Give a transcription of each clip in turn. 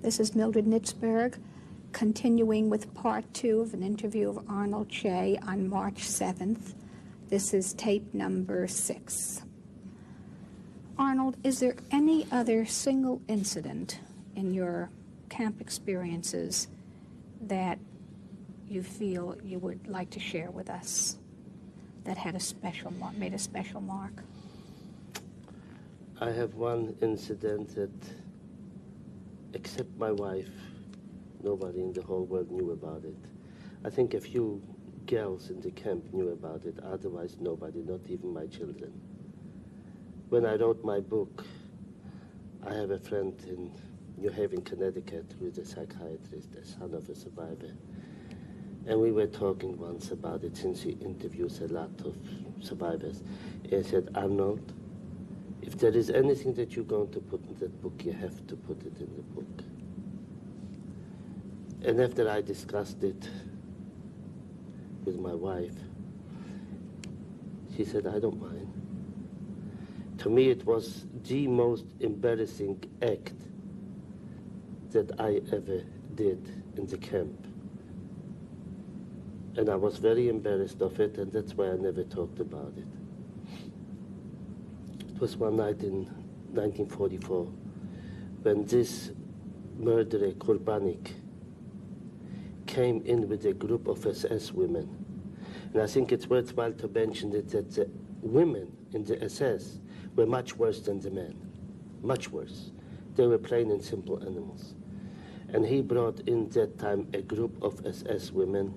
This is Mildred Nitzberg, continuing with part 2 of an interview of Arnold Che on March 7th. This is tape number 6. Arnold, is there any other single incident in your camp experiences that you feel you would like to share with us that had a special made a special mark? I have one incident that, except my wife, nobody in the whole world knew about it. I think a few girls in the camp knew about it, otherwise nobody, not even my children. When I wrote my book, I have a friend in New Haven, Connecticut, who is a psychiatrist, the son of a survivor. And we were talking once about it, since he interviews a lot of survivors. He said, Arnold, if there is anything that you're going to put in that book, you have to put it in the book. And after I discussed it with my wife, she said, I don't mind. To me, it was the most embarrassing act that I ever did in the camp. And I was very embarrassed of it, and that's why I never talked about it. It was one night in 1944 when this murderer, Kurbanik, came in with a group of SS women. And I think it's worthwhile to mention that the women in the SS were much worse than the men, much worse. They were plain and simple animals. And he brought in that time a group of SS women,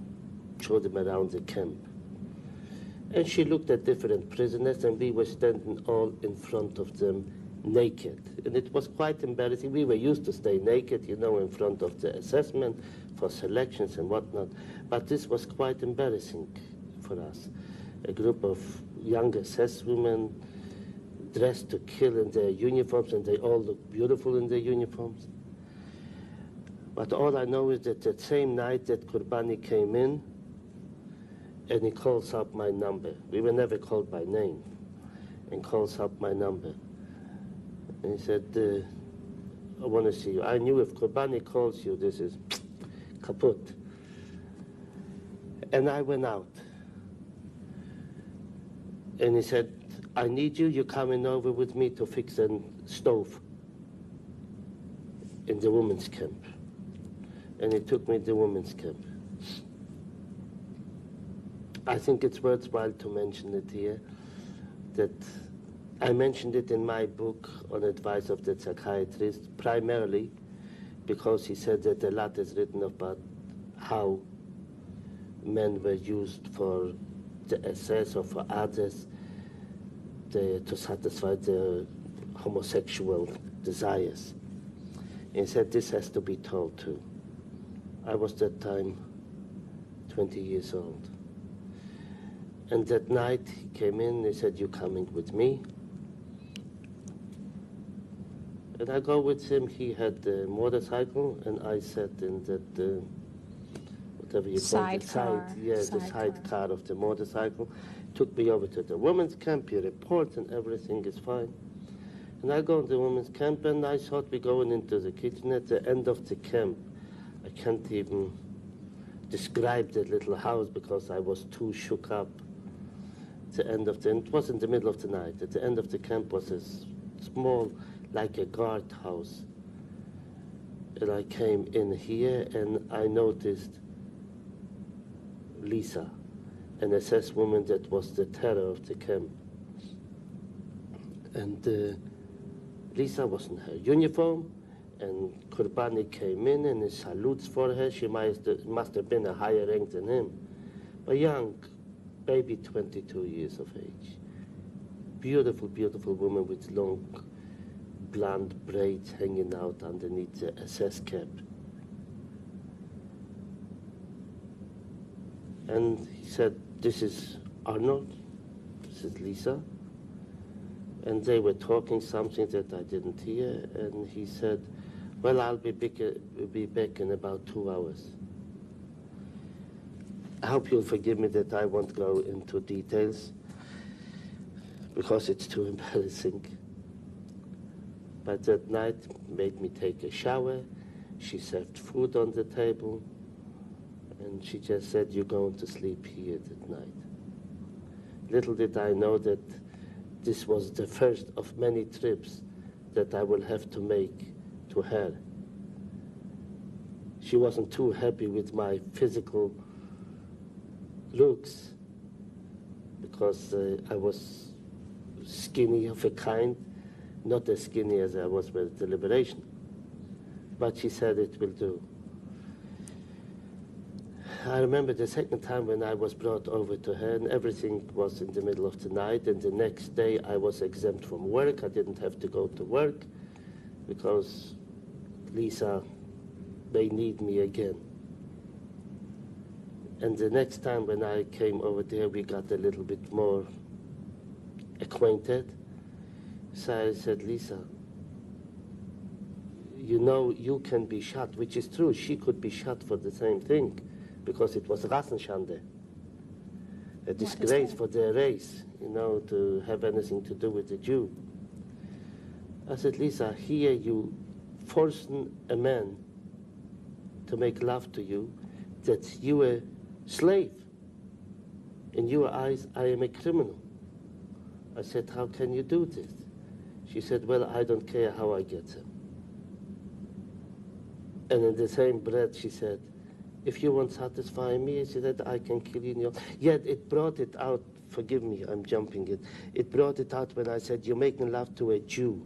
showed them around the camp. And she looked at different prisoners, and we were standing all in front of them naked. And it was quite embarrassing. We were used to stay naked, you know, in front of the assessment for selections and whatnot. But this was quite embarrassing for us. A group of young SS women dressed to kill in their uniforms, and they all looked beautiful in their uniforms. But all I know is that that same night that Kurbani came in, and he calls up my number. We were never called by name, and calls up my number. And he said, I want to see you. I knew if Kurbani calls you, this is kaput. And I went out. And he said, I need you, you're coming over with me to fix a stove in the women's camp. And he took me to the women's camp. I think it's worthwhile to mention it here, that I mentioned it in my book on advice of the psychiatrist, primarily because he said that a lot is written about how men were used for the SS or for others to satisfy their homosexual desires. And he said this has to be told too. I was that time 20 years old. And that night he came in, he said, you're coming with me. And I go with him. He had the motorcycle, and I sat in that, whatever you call it, the sidecar of the motorcycle. Took me over to the women's camp, he reports, and everything is fine. And I go to the women's camp, and I thought we going into the kitchen at the end of the camp. I can't even describe that little house because I was too shook up. At the end of the, it was in the middle of the night. At the end of the camp was a small, like a guard house. And I came in here, and I noticed Lisa, an SS woman that was the terror of the camp. And Lisa was in her uniform, and Kurbani came in and he salutes for her. She must have been a higher rank than him. A young, maybe 22 years of age. Beautiful, beautiful woman with long blonde braids hanging out underneath the SS cap. And he said, this is Arnold, this is Lisa. And they were talking something that I didn't hear, and he said, well, I'll be back in about 2 hours. I hope you'll forgive me that I won't go into details, because it's too embarrassing. But that night made me take a shower, She served food on the table, and she just said, "You're going to sleep here that night." Little did I know that this was the first of many trips that I will have to make to her. She wasn't too happy with my physical looks because I was skinny of a kind, not as skinny as I was with the liberation. But she said it will do. I remember the second time when I was brought over to her, and everything was in the middle of the night, and the next day I was exempt from work. I didn't have to go to work because Lisa may need me again. And the next time when I came over there, we got a little bit more acquainted. So I said, "Lisa, you know you can be shot," which is true. She could be shot for the same thing, because it was Rassenschande, a disgrace for their race, you know, to have anything to do with the Jew. I said, "Lisa, here you forcing a man to make love to you, that you a slave. In your eyes, I am a criminal." I said, "How can you do this?" She said, "Well, I don't care how I get them." And in the same breath, she said, "If you won't satisfy me," she said, "I can kill you in your..." Yet it brought it out, forgive me, I'm jumping it. It brought it out when I said, "You're making love to a Jew,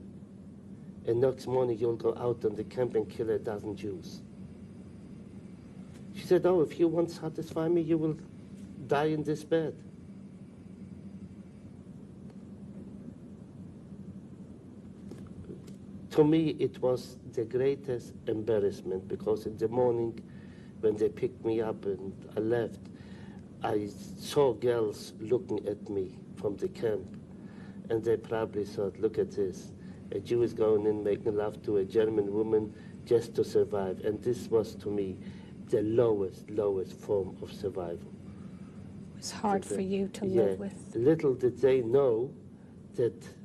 and next morning you'll go out on the camp and kill 12 Jews." She said, "Oh, if you won't satisfy me, you will die in this bed." To me, it was the greatest embarrassment, because in the morning, when they picked me up and I left, I saw girls looking at me from the camp, and they probably thought, "Look at this. A Jew is going in making love to a German woman just to survive." And this was, to me, the lowest form of survival. It was hard for you to live with. Little did they know that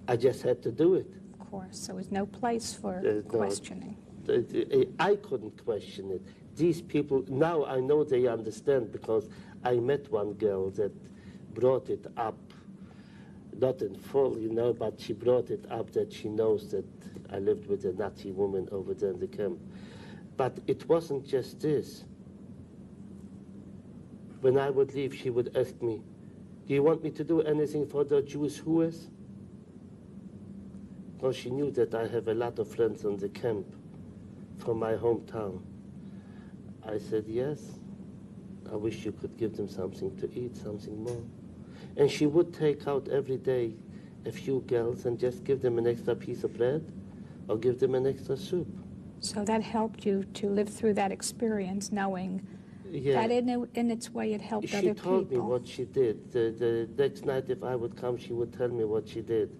I just had to do it. Of course, there was no place for questioning. I couldn't question it. These people, now I know they understand, because I met one girl that brought it up, not in full, you know, but she brought it up that she knows that I lived with a Nazi woman over there in the camp. But it wasn't just this. When I would leave, she would ask me, "Do you want me to do anything for the Jewish Huas?" Because she knew that I have a lot of friends on the camp from my hometown. I said, "Yes, I wish you could give them something to eat, something more." And she would take out every day a few girls and just give them an extra piece of bread or give them an extra soup. So that helped you to live through that experience, knowing that in its way it helped other people. She told me what she did. The next night, if I would come, she would tell me what she did.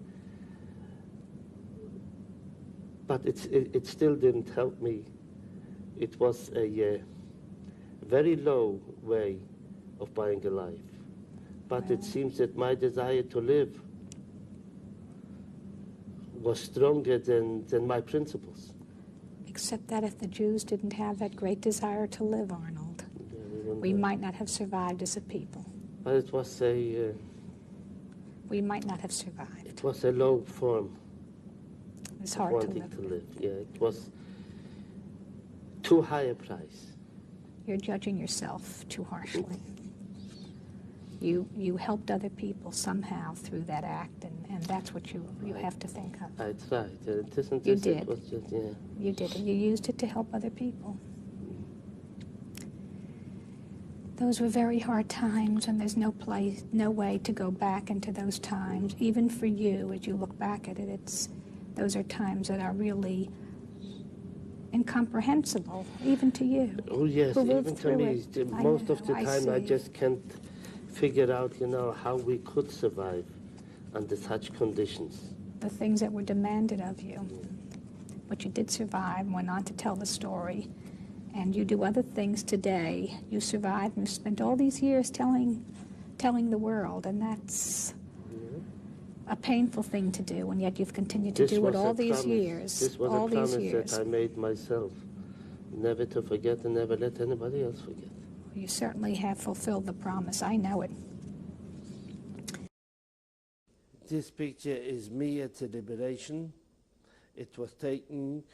But it still didn't help me. It was a very low way of buying a life. But it seems that my desire to live was stronger than my principles. Except that if the Jews didn't have that great desire to live, Arnold, we might not have survived as a people. But it was we might not have survived. It was a low form. It's hard to live. Yeah, it was too high a price. You're judging yourself too harshly. You helped other people somehow through that act, and that's what you have to think of. I tried. You did. It was just, yeah. You did, and you used it to help other people. Those were very hard times, and there's no way to go back into those times. Even for you, as you look back at it, those are times that are really incomprehensible, even to you. Oh yes, even to me. Most of the time, I see. just can't figure out, how we could survive under such conditions. The things that were demanded of you. But you did survive, went on to tell the story, and you do other things today. You survived and spent all these years telling the world, and that's a painful thing to do, and yet you've continued to This do it was all a these promise. years. This was all a these promise years. that I made myself, never to forget and never let anybody else forget. You certainly have fulfilled the promise. I know it. This picture is me at the liberation. It was taken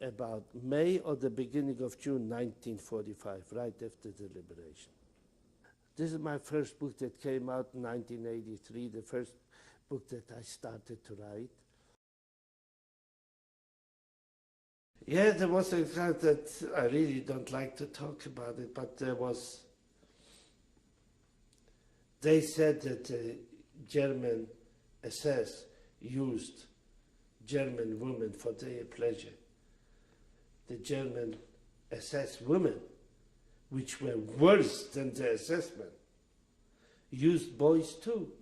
about May or the beginning of June 1945, right after the liberation. This is my first book that came out in 1983, the first book that I started to write. Yeah, there was a kind that I really don't like to talk about it, but there was, they said that the German SS used German women for their pleasure. The German SS women, which were worse than the SS men, used boys too.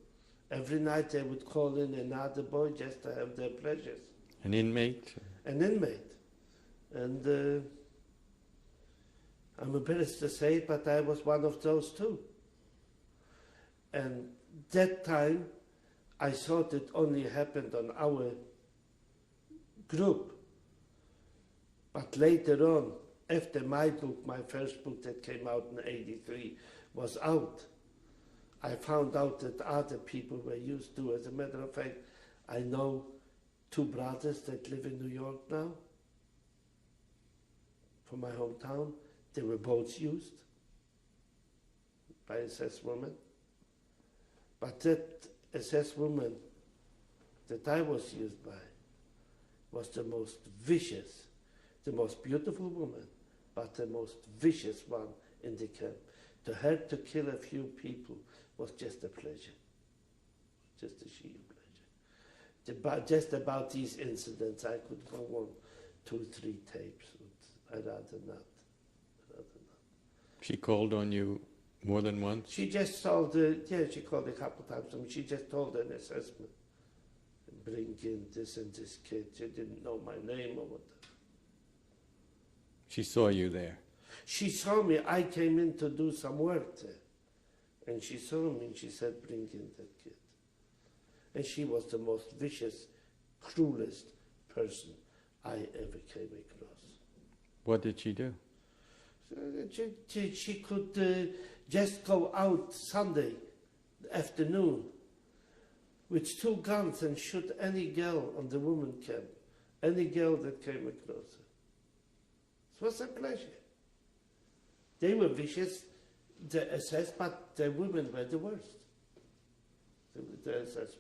Every night they would call in another boy just to have their pleasures. An inmate? An inmate. And I'm embarrassed to say it, but I was one of those too. And that time, I thought it only happened on our group. But later on, after my book, my first book that came out in '83, was out, I found out that other people were used to. As a matter of fact, I know two brothers that live in New York now, from my hometown. They were both used by SS women. But that SS woman that I was used by was the most vicious, the most beautiful woman, but the most vicious one in the camp. To her to kill a few people was just a pleasure, just a sheer pleasure. Just about these incidents, I could go on 2-3 tapes. I'd rather not. She called on you more than once? She just told, she called a couple times. I mean, she just told an assessment, bring in this and this kid. She didn't know my name or whatever. She saw you there? She saw me. I came in to do some work there. And she saw me and she said, bring in that kid. And she was the most vicious, cruelest person I ever came across. What did she do? She could just go out Sunday afternoon with 2 guns and shoot any girl on the women camp, any girl that came across her. It was a pleasure. They were vicious, the SS, but the women were the worst. The SS.